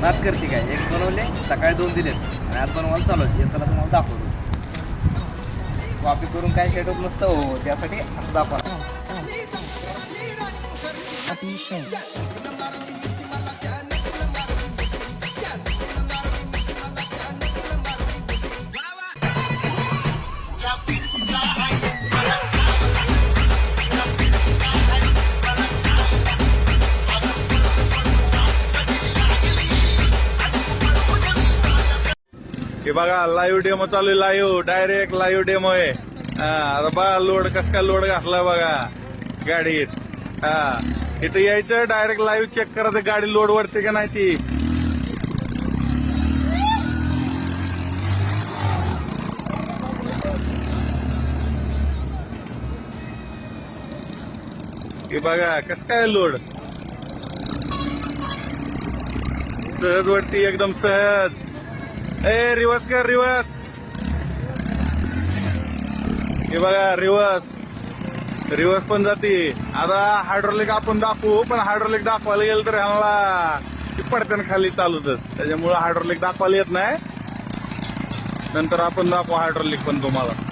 नाद करते काय. एक बनवले, सकाळी 2 दिलेत आणि आज बनवायला चालू आहे. चला तुम्हाला दाखवतो. कॉपी करून काय शेटत नसतं हो, त्यासाठी असं दाखवा. हे बघा लाईव्ह डेमो चालू आहे. लाईव्ह डायरेक्ट लाईव्ह डेमो आहे. आता बघा लोड कस काय लोड घातला बघा गाडीत. इथं यायचं डायरेक्ट लाईव्ह चेक करायचं गाडी लोड वरते का नाही ती. हे बघा कस काय लोड सहज वरती एकदम सहज. रिवर्स कर रिवर्स. हे बघा रिवर्स पण जाते. आता हायड्रोलिक आपण दाखवू, पण हायड्रोलिक दाखवायला गेलं तर ह्याला पडत्यान खाली चालूतच. त्याच्यामुळे हायड्रोलिक दाखवायला येत नाही. नंतर आपण दाखवू हायड्रोलिक पण तुम्हाला.